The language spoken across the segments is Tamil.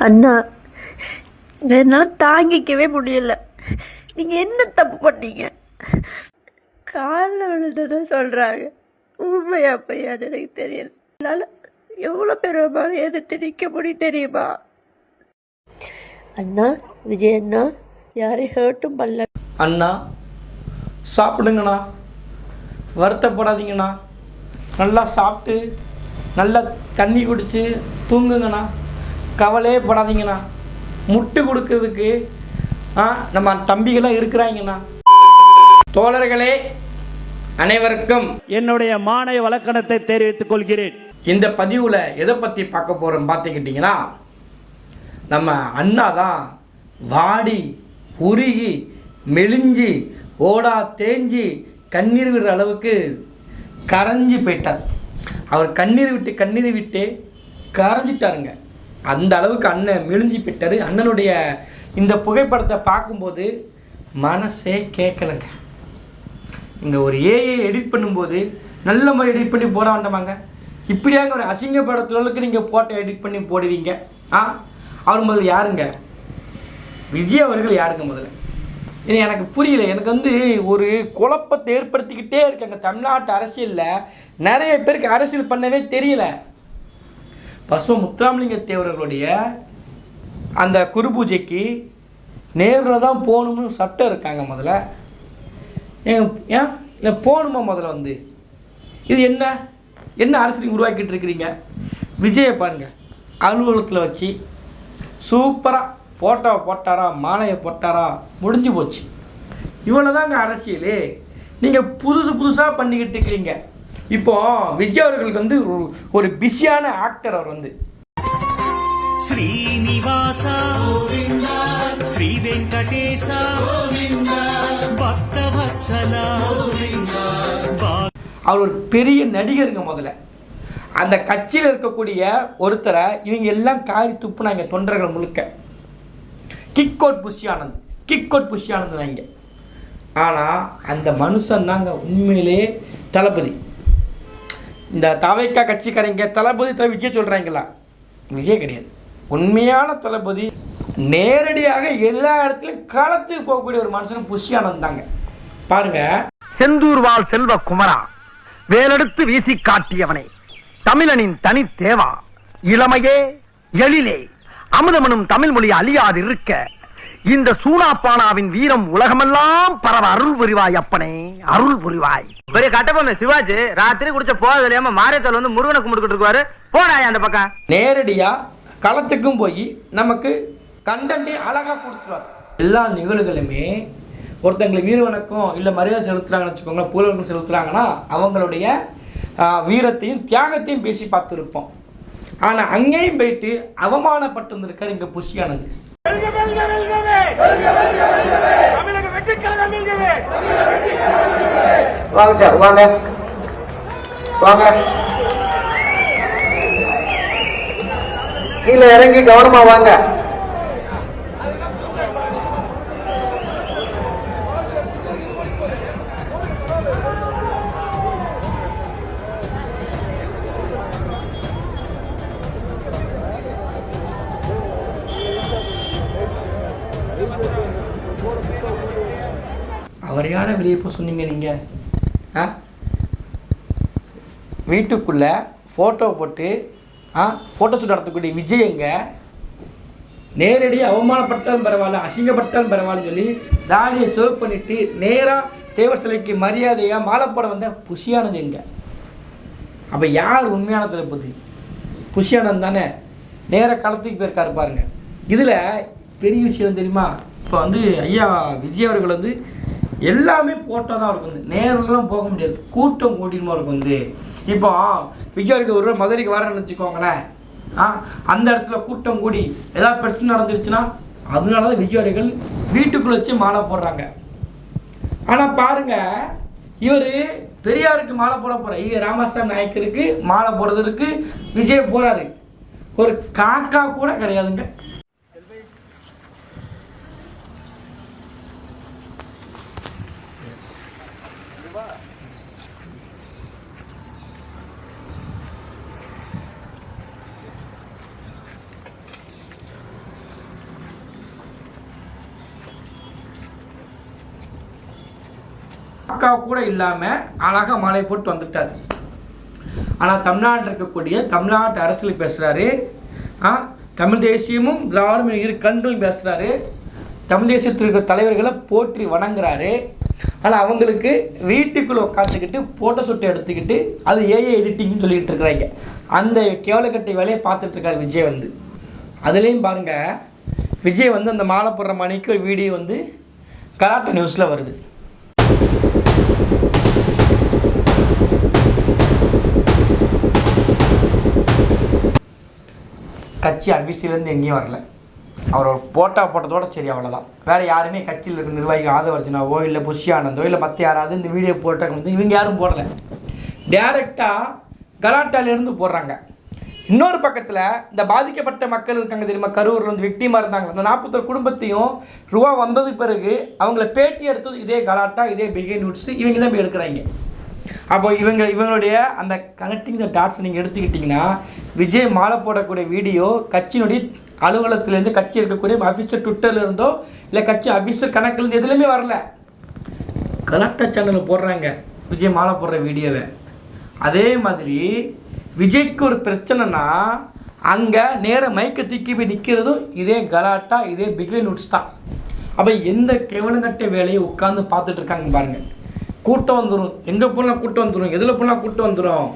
அண்ணா, என்னால் தாங்கிக்கவே முடியல. நீங்கள் என்ன தப்பு பண்ணீங்க? காலில் விழுந்ததான் சொல்கிறாங்க. உண்மையா பையான்னு எனக்கு தெரியல. என்னால் எவ்வளோ பேர் எதிர்த்து நிற்க முடியும் தெரியுமா? அண்ணா, விஜய் அண்ணா யாரையும் ஹர்ட்டும் பண்ணல. அண்ணா சாப்பிடுங்கண்ணா, வருத்தப்படாதீங்கண்ணா. நல்லா சாப்பிட்டு நல்லா தண்ணி குடித்து தூங்குங்கண்ணா. கவலையே படாதீங்கண்ணா. முட்டு கொடுக்கறதுக்கு நம்ம தம்பிகளாம் இருக்கிறாங்கண்ணா. தோழர்களே அனைவருக்கும் என்னுடைய மானை வழக்கணத்தை தெரிவித்துக் கொள்கிறேன். இந்த பதிவில் எதை பற்றி பார்க்க போகிறோம் பார்த்துக்கிட்டிங்கன்னா, நம்ம அண்ணா தான் வாடி உருகி மெலிஞ்சி ஓடா தேஞ்சி கண்ணீர் விடுற அளவுக்கு கரைஞ்சி போயிட்டார். அவர் கண்ணீர் விட்டு கரைஞ்சிட்டாருங்க. அந்த அளவுக்கு அண்ணன் மெலிஞ்சி போயிட்டார். அண்ணனுடைய இந்த புகைப்படத்தை பார்க்கும்போது மனசே கேட்கலைங்க. இங்கே ஒரு ஏஐ எடிட் பண்ணும்போது நல்ல மாதிரி எடிட் பண்ணி போட வேண்டாமாங்க? இப்படியாங்க ஒரு அசிங்கப்படத்துக்கு நீங்கள் போட்டோ எடிட் பண்ணி போடுவீங்க? அவர் முதல்ல யாருங்க? விஜய் அவர்கள் யாருங்க முதல்ல? எனக்கு புரியல. எனக்கு ஒரு குழப்பத்தை ஏற்படுத்திக்கிட்டே இருக்காங்க. தமிழ்நாட்டு அரசியலில் நிறைய பேருக்கு அரசியல் பண்ணவே தெரியல. பசும முத்துராமலிங்க தேவர்களுடைய அந்த குரு பூஜைக்கு நேரில் தான் போகணும்னு சட்டம் இருக்காங்க. முதல்ல ஏன் இல்லை போகணுமா? முதல்ல இது என்ன அரசியல் உருவாக்கிட்டு இருக்கிறீங்க? விஜயை பாருங்கள், அலுவலகத்தில் வச்சு சூப்பராக ஃபோட்டோவை போட்டாரா, மாலையை போட்டாரா, முடிஞ்சு போச்சு. இவ்வளோ தாங்க அரசியல். நீங்கள் புதுசாக பண்ணிக்கிட்டு இருக்கிறீங்க. இப்போ விஜய் அவர்களுக்கு ஒரு பிஸியான ஆக்டர். அவர் ஸ்ரீனிவாசா ஸ்ரீ வெங்கடேசா பக்தவத்சலா, அவர் ஒரு பெரிய நடிகருங்க. முதல்ல அந்த கட்சியில் இருக்கக்கூடிய ஒருத்தரை இவங்க எல்லாம் காரி துப்புனாங்க. தொண்டர்கள் முழுக்க கிக்கோட் புஷி ஆனந்த் தான் இங்கே. ஆனால் அந்த மனுஷன் தாங்க உண்மையிலே தளபதி. இந்த தவைக்கா கட்சிக்காரங்க தளபதி விஜய் சொல்கிறாங்களா? விஜய் கிடையாது. உண்மையான தளபதி நேரடியாக எல்லா இடத்துலையும் களத்துக்கு போகக்கூடிய ஒரு மனுஷன் புஷி ஆனந்த் தாங்க. பாருங்க, செந்தூர்வாள் செல்வ குமரா, வேலெடுத்து வீசி காட்டியவனே, தமிழனின் தனி தேவா, இளமையே எழிலே, அமுதமனும் தமிழ் மொழி அழியாது இருக்க, இந்த சூனாப்பானாவின் வீரம் உலகமெல்லாம் பரவ அருள் புரிவாய் அப்பனே, அருள் புரிவாய். பெரிய கட்டபொம்மை சிவாஜி ராத்திரி குடிச்ச போறது இல்லையாம மாரியத்தால் முருகனை கும்பிட்டுக்கிட்டு இருக்காரு. போனாயா அந்த பக்கம்? நேரடியா களத்துக்கும் போய் நமக்கு கண்டென்ட் அழகா கொடுத்துருவார். எல்லா நிகழ்வுகளுமே ஒருத்தங்களுக்கு வீர வணக்கம் இல்லை மரியாதை செலுத்துறாங்கன்னு வச்சுக்கோங்களேன், புகழ் செலுத்துறாங்கன்னா அவங்களுடைய வீரத்தையும் தியாகத்தையும் பேசி பார்த்துருப்போம். ஆனால் அங்கேயும் போயிட்டு அவமானப்பட்டு வந்திருக்காரு இங்கே புஷி ஆனந்த். வாங்க சார், வாங்க வாங்க, கீழே இறங்கி கவனமா வாங்க. அவர் யாரை வெளியே போக சொன்னீங்க நீங்கள்? வீட்டுக்குள்ளே ஃபோட்டோ போட்டு ஃபோட்டோ ஷூட் நடத்தக்கூடிய விஜயங்க நேரடியாக அவமானப்பட்டாலும் பரவாயில்ல, அசிங்கப்பட்டாலும் பரவாயில்லன்னு சொல்லி தாடியை சர்வ் பண்ணிவிட்டு நேராக தேவர் சிலைக்கு மரியாதையாக மாலை போட வந்த புஷியானது எங்க? அப்போ யார் உண்மையான தளபதி? புஷியானந்த் தானே. நேராக களத்துக்கு போயிருக்காரு பாருங்க. இதில் பெரிய விஷயம் தெரியுமா? இப்போ ஐயா விஜய் அவர்கள் எல்லாமே போட்டோ தான் இருக்கும். நேரெல்லாம் போக முடியாது, கூட்டம் கூட்டின்னு இருக்கும். இப்போ விஜய் அவர்கள் ஒரு மதுரைக்கு வரேன்னு வச்சுக்கோங்களேன், அந்த இடத்துல கூட்டம் கூடி ஏதாவது பிரச்சனை நடந்துருச்சுன்னா அதனால தான் விஜய் அவர்கள் வீட்டுக்குள்ளே வச்சு மாலை போடுறாங்க. ஆனால் பாருங்க, இவர் பெரியாருக்கு மாலை போட போகிறார், இவர் ராமசாமி நாயக்கருக்கு மாலை போடுறதுக்கு விஜய் போகிறாரு. ஒரு காக்கா கூட கிடையாதுங்க. அக்கா கூட இல்லாமல் அழகாக மாலை போட்டு வந்துட்டார். ஆனால் தமிழ்நாட்டில் இருக்கக்கூடிய தமிழ்நாட்டு அரசியல் பேசுகிறாரு. தமிழ் தேசியமும் திராவிடம் இரு கண்களும் பேசுகிறாரு. தமிழ் தேசியத்தில் இருக்கிற தலைவர்களை போற்றி வணங்குறாரு. ஆனால் அவங்களுக்கு வீட்டுக்குள்ளே உட்காந்துக்கிட்டு ஃபோட்டோ ஷூட்டை எடுத்துக்கிட்டு அது ஏஏ எடிட்டிங்னு சொல்லிக்கிட்டு இருக்கிறாங்க. அந்த கேவலக்கட்டை வேலையை பார்த்துட்ருக்காரு விஜய் வந்து. அதுலேயும் பாருங்கள், விஜய் வந்து அந்த மாலை போடுற மணிக்கு ஒரு வீடியோ வந்து கலாட்டா நியூஸில் வருது. கட்சி அபிஷியலேருந்து எங்கேயும் வரல. அவர் ஒரு போட்டோ போட்டதோட சரி, அவ்வளோதான். வேறு யாருமே கட்சியில் இருக்கிற நிர்வாகிகள் ஆதவர்ஜனாவோ இல்லை புஷி ஆனந்தோ இல்லை மற்ற யாராவது இந்த வீடியோ போட்டாங்க இவங்க யாரும் போடலை. டேரெக்டாக கலாட்டாலேருந்து போடுறாங்க. இன்னொரு பக்கத்தில் இந்த பாதிக்கப்பட்ட மக்கள் இருக்காங்க தெரியுமா, கரூரில் வந்து விக்டிமாக இருந்தாங்க. அந்த 41 குடும்பத்தையும் ரூபா வந்தது பிறகு அவங்கள பேட்டி எடுத்தது இதே கலாட்டா, இதே பிகே நியூஸ், இவங்க தான் போய் எடுக்கிறாங்க. அப்போ இவங்களுடைய அந்த கனெக்டிங் த டாட்ஸ் நீங்கள் எடுத்துக்கிட்டிங்கன்னா, விஜய் மாலை போடக்கூடிய வீடியோ கட்சியினுடைய அலுவலகத்துலேருந்து, கட்சி இருக்கக்கூடிய அஃபீஷியல் ட்விட்டரில் இருந்தோ இல்லை கட்சி அஃபீஷியல் கணக்குலேருந்து எதுலேயுமே வரல. கலாட்டா சேனலில் போடுறாங்க விஜய் மாலை போடுற வீடியோவை. அதே மாதிரி விஜய்க்கு ஒரு பிரச்சனைனா அங்கே நேர மைக்கை தூக்கி போய் நிற்கிறதும் இதே கலாட்டா, இதே பிகே நியூஸ் தான். அப்போ எந்த கேவலங்கட்ட வேலையை உட்காந்து பார்த்துட்டு இருக்காங்க பாருங்கள். கூட்டம் வந்துடும், எங்கே போனால் கூட்டம் வந்துடும், எதில் போனால் கூட்டம் வந்துடும்.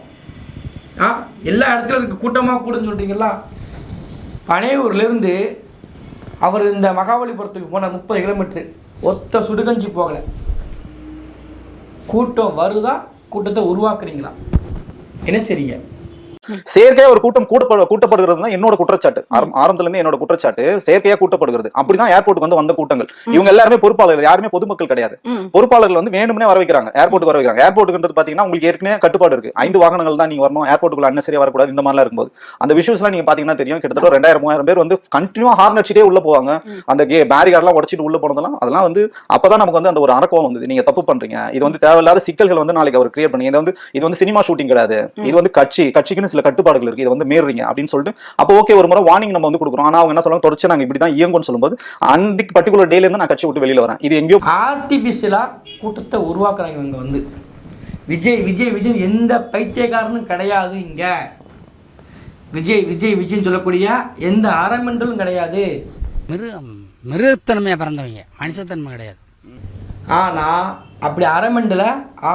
எல்லா இடத்துல இருக்குது, கூட்டமாக கூடுன்னு சொல்கிறீங்களா? பனையூர்லேருந்து அவர் இந்த மகாபலிபுரத்துக்கு போனார் 30 கிலோமீட்ரு, ஒத்த சுடுகஞ்சி போகலை. கூட்டம் வருதா, கூட்டத்தை உருவாக்குறீங்களா? என்ன சரிங்க? செயற்கையா ஒரு கூட்டம் கூட்டப்படுகிறது தான் என்னோட குற்றச்சாட்டு. ஆரம்பத்துல இருந்து என்னோட குற்றச்சாட்டு செயற்கையா கூட்டப்படுகிறது. அப்படிதான் ஏர்போர்ட்டுக்கு வந்து வந்த கூட்டங்கள். இவங்க எல்லாருமே பொறுப்பாளர்கள், யாருமே பொதுமக்கள் கிடையாது. பொறுப்பாளர்கள் வந்து வேணும்னே வர வைக்கிறாங்க, ஏர்போர்ட்டுக்கு வர வைக்கிறாங்க. ஏர்போர்ட்டுன்றது பாத்தீங்கன்னா உங்களுக்கு ஏற்கனவே கட்டுப்பாடு இருக்கு. 5 வாகனங்கள் தான் நீங்க வரணும், ஏர்போர்ட்டுக்குள்ள அன்னசரியா வரக்கூடாது. இந்த மாதிரிலாம் இருக்கும்போது அந்த விஷயம்லாம் நீங்க பாத்தீங்கன்னா தெரியும். கிட்டத்தட்ட 2000-3000 பேர் வந்து கண்டினியூவா ஹார்ன் அடிச்சிட்டே உள்ள போவாங்க. அந்த பேரிகார்ட்லாம் உடைச்சிட்டு உள்ள போனதெல்லாம் அதெல்லாம் வந்து அப்பதான் நமக்கு வந்து அந்த ஒரு அரக்கம் வந்தது. நீங்க தப்பு பண்றீங்க, இது வந்து தேவையில்லாத சிக்கல்கள் வந்து நாளைக்கு அவர் கிரியேட் பண்ணி, இது வந்து சினிமா ஷூட்டிங் கிடையாது, இது வந்து கட்சிக்குன்னு சில கட்டுப்பாடுகள் இருக்கு, இதை வந்து மீறீங்க அப்படின்னு சொல்லிட்டு அப்போ ஓகே ஒரு முறை வார்னிங் நம்ம வந்து கொடுக்குறோம். ஆனா அவங்க என்ன சொல்லுவாங்க, தொடர்ச்சி நாங்க இப்படிதான் இயங்கும்னு சொல்லும்போது அந்த பர்டிகுலர் டேல இருந்து நான் கட்சி விட்டு வெளியில வரேன். இது எங்கேயோ ஆர்டிபிஷியலா கூட்டத்தை உருவாக்குறாங்க இவங்க வந்து. விஜய் விஜய் விஜய் எந்த பைத்தியக்காரனும் கிடையாது இங்க. விஜய் விஜய் விஜய் சொல்லக்கூடிய எந்த அறமெண்டலும் கிடையாது. மிருகத்தன்மையா பிறந்தவங்க, மனுஷத்தன்மை கிடையாது. ஆனா அப்படி அறமெண்டலை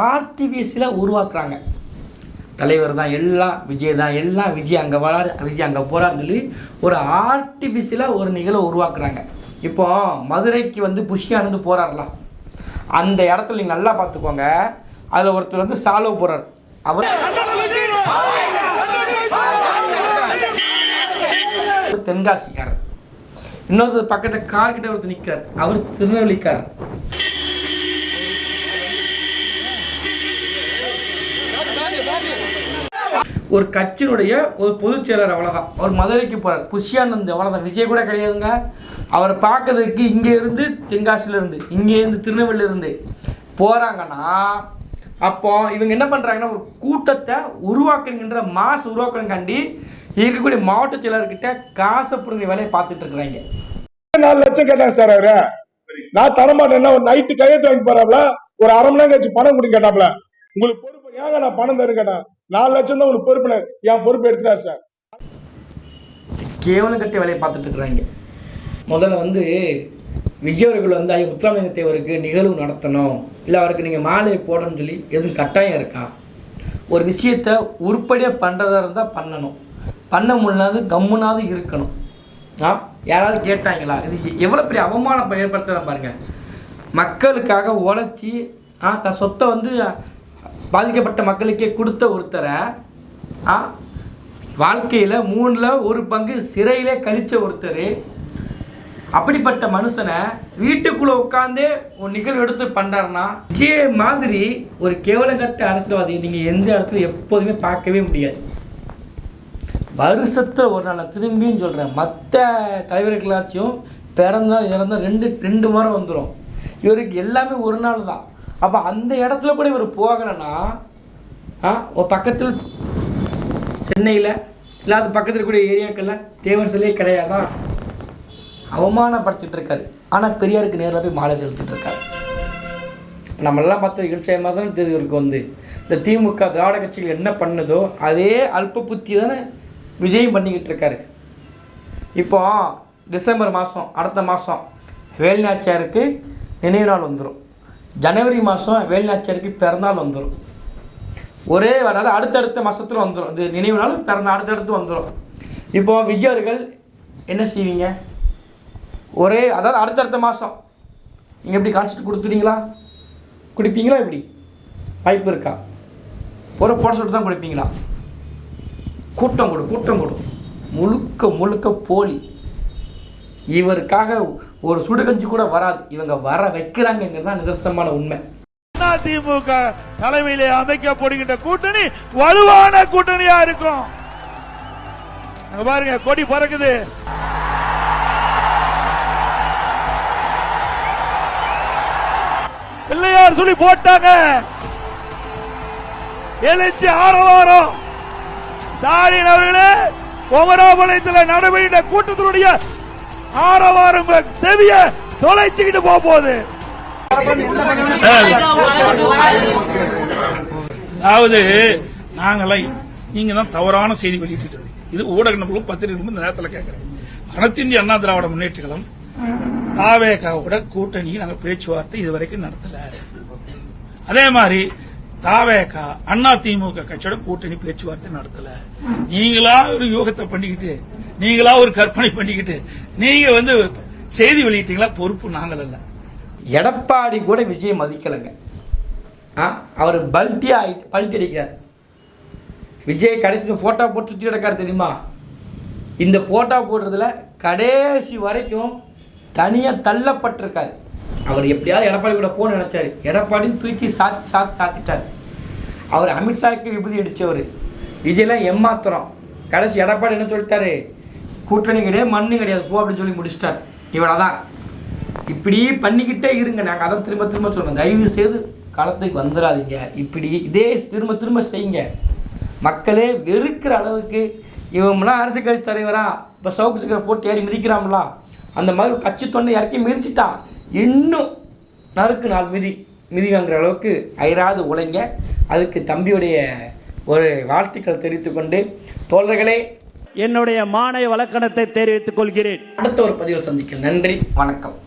ஆர்டிபிஷியலா உருவாக்குறாங்க. தலைவர் தான் எல்லாம், விஜய் தான் எல்லாம், விஜய் அங்கே வராரு, விஜய் அங்கே போகிறாருன்னு சொல்லி ஒரு ஆர்டிஃபிஷியலாக ஒரு நிகழ்வை உருவாக்குறாங்க. இப்போ மதுரைக்கு வந்து புஷி ஆனந்து போகிறாருலாம், அந்த இடத்துல நீங்கள் நல்லா பார்த்துக்கோங்க. அதில் ஒருத்தர் வந்து சாலோ போகிறார், அவர் தென்காசிக்காரர். இன்னொருத்தர் பக்கத்தில் கார்கிட்ட ஒருத்தர் நிற்கிறார், அவர் திருநெல்வேலிக்காரர். ஒரு கட்சியினுடைய ஒரு பொதுச் செயலர், அவ்வளோதான். அவர் மதுரைக்கு போகிறார், புஷியானந்த் அவ்வளோதான். விஜய் கூட கிடையாதுங்க. அவரை பார்க்கறதுக்கு இங்கே இருந்து தென்காசியிலேருந்து, இங்கேருந்து திருநெல்வேலியிலேருந்து போகிறாங்கன்னா, அப்போ இவங்க என்ன பண்ணுறாங்கன்னா ஒரு கூட்டத்தை உருவாக்குங்கிற மாசு உருவாக்குறதுக்காண்டி இருக்கக்கூடிய மாவட்ட செயலர்கிட்ட காசை பிடுங்கிற வேலையை பார்த்துட்டு இருக்கிறாங்க. 4 லட்சம் கேட்டாங்க சார் அவரு. நான் தரமாட்டேன்னா ஒரு நைட்டு கையெழுத்து வாங்கி போறாப்ல, ஒரு அரை மணி நேரம் கழிச்சு பணம் கொடுக்க கேட்டாப்ல. உங்களுக்கு பொறுப்பு ஏங்க நான் பணம் தரும் கேட்டேன். 4 லட்சம் தான் உங்களுக்கு பொறுப்பினர், என் பொறுப்பு எடுத்துட்டாரு சார். கேவலம் கட்டிய வேலையை பார்த்துட்டு இருக்கிறாங்க. முதல்ல வந்து விஜய் அவர்கள் வந்து முத்துராமலிங்க தேவருக்கு நிகழ்வு நடத்தணும், இல்லை அவருக்கு நீங்கள் மாலையை போடணும்னு சொல்லி எதுவும் கட்டாயம் இருக்கா? ஒரு விஷயத்தை உருப்படியாக பண்ணுறதா இருந்தால் பண்ணணும், பண்ண முடியாது கம்முனாவது இருக்கணும். யாராவது கேட்டாங்களா? இது எவ்வளோ பெரிய அவமானம் ஏற்படுத்துகிறேன் பாருங்கள். மக்களுக்காக உழைச்சி தன் சொத்தை வந்து பாதிக்கப்பட்ட மக்களுக்கே கொடுத்த ஒருத்தரை வாழ்க்கையில் 3ல் 1 பங்கு சிறையிலே கழித்த ஒருத்தர், அப்படிப்பட்ட மனுஷனை வீட்டுக்குள்ளே உட்காந்தே ஒரு நிகழ்வு எடுத்து பண்ணுறாருன்னா, விஜய் மாதிரி ஒரு கேவலங்கட்ட அரசியல்வாதி நீங்கள் எந்த இடத்துல எப்போதுமே பார்க்கவே முடியாது. வருஷத்தில் ஒரு நாள் திரும்பியும் சொல்கிறேன், மற்ற தலைவர்களாச்சும் பிறந்தால் இறந்தால் 2 முறை வந்துடும். இவருக்கு எல்லாமே ஒரு நாள் தான். அப்போ அந்த இடத்துல கூட இவர் போகலைன்னா ஒரு பக்கத்தில் சென்னையில் இல்லை அது பக்கத்தில் கூடிய ஏரியாக்களில் தேவர் சிலையே கிடையாதா? அவமானப்படுத்திட்டு இருக்காரு. ஆனால் பெரியாருக்கு நேரில் போய் மாலை செலுத்திட்டு இருக்காரு. நம்மளெல்லாம் பார்த்து இகழ்ச்சியமாக தானே தெரியுது. இவருக்கு வந்து இந்த திமுக திராவிட கட்சிகள் என்ன பண்ணுதோ அதே அல்ப புத்தி தானே விஜயம் பண்ணிக்கிட்டு இருக்காரு. இப்போ டிசம்பர் மாதம் அடுத்த மாதம் வேலுநாச்சியாருக்கு நினைவு நாள் வந்துடும். ஜனவரி மாதம் வேலுநாச்சியாருக்கு பிறந்தநாள் வந்துடும். ஒரே அதாவது அடுத்தடுத்த மாதத்தில் வந்துடும். இது நினைவு நாள் பிறந்த அடுத்தடுத்து வந்துடும். இப்போது விஜய் அவர்கள் என்ன செய்வீங்க? அதாவது அடுத்தடுத்த மாதம் நீங்கள் எப்படி கான்செப்ட் கொடுத்துட்டீங்களா? குடிப்பீங்களா? எப்படி வாய்ப்பு இருக்கா? போட சொல்லிட்டு தான் குடிப்பீங்களா? கூட்டம் கொடு முழுக்க முழுக்க போலி. இவருக்காக ஒரு சுடுகஞ்சி கூட வராது. இவங்க வர வைக்கிறாங்கிறது தான் நிதர்சனமான உண்மை. திமுக தலைமையிலே அமைக்கப்படுகின்ற கூட்டணி வலுவான கூட்டணியா இருக்கும். பாருங்க, கொடி பறக்குது. பிள்ளையார் சொல்லி போட்டாங்க. எழுச்சி ஆரவாரம். ஸ்டாலின் அவர்களே, குமராபாளையத்தில் நடைபெற்ற கூட்டத்தினுடைய ஆரவாரம் செவிய தொலைச்சுக்கிட்டு போகுது. அதாவது நீங்க தான் தவறான செய்தி வெளியிட்டு இது ஊடக நபர்களும் பத்திரிகை இந்த நேரத்தில் கேட்கிறேன். அனைத்து இந்திய அண்ணா திராவிட முன்னேற்ற கழகம் தாவேகாவோட கூட்டணி நாங்க பேச்சுவார்த்தை இதுவரைக்கும் நடத்தல. அதே மாதிரி தாவேகா அண்ணா திமுக கட்சியோட கூட்டணி பேச்சுவார்த்தை நடத்தல. நீங்களா ஒரு யோகத்தை பண்ணிக்கிட்டு, நீங்களா ஒரு கற்பனை பண்ணிக்கிட்டு நீங்க செய்தி வெளியிட்டீங்களா? பொறுப்பு நாங்கள் அல்ல. எடப்பாடி கூட விஜய் மதிக்கலைங்க. அவர் பல்ட்டி அடிக்கிறார். விஜய் கடைசி போட்டோ போட்டு சுற்றி கிடக்காரு தெரியுமா? இந்த போட்டோ போடுறதுல கடைசி வரைக்கும் தனியாக தள்ளப்பட்டிருக்காரு. அவர் எப்படியாவது எடப்பாடி கூட போகணும்னு நினைச்சாரு. எடப்பாடி தூக்கி சாத்திட்டார். அவர் அமித்ஷாவுக்கு விபதி அடித்தவர். விஜய்லாம் ஏமாத்துறோம். கடைசி எடப்பாடி என்ன சொல்லிட்டாரு? கூட்டணி கிடையாது, மண்ணு கிடையாது, போ அப்படின்னு சொல்லி முடிச்சிட்டார். இவ்வளோதான். இப்படி பண்ணிக்கிட்டே இருங்க. நாங்கள் அதை திரும்ப சொல்கிறோம். தயவு செய்து காலத்துக்கு வந்துடாதீங்க. இப்படி இதே திரும்ப செய்யுங்க. மக்களே வெறுக்கிற அளவுக்கு இவங்களாம் அரசியல் கட்சி தலைவரா இப்போ சவுக்கு சக்கரை போட்டு ஏறி மிதிக்கிறாங்களா? அந்த மாதிரி கட்சி தொண்டை இறக்கி மிதிச்சிட்டா இன்னும் நறுக்கு நாள் மிதி வாங்குற அளவுக்கு ஐராது உழைங்க. அதுக்கு தம்பியுடைய ஒரு வாழ்த்துக்கள் தெரிவித்துக்கொண்டு, தோழர்களே, என்னுடைய மாணவ வழக்கணத்தை தெரிவித்துக் கொள்கிறேன். அடுத்த ஒரு பதிவில் சந்திக்கிறேன். நன்றி, வணக்கம்.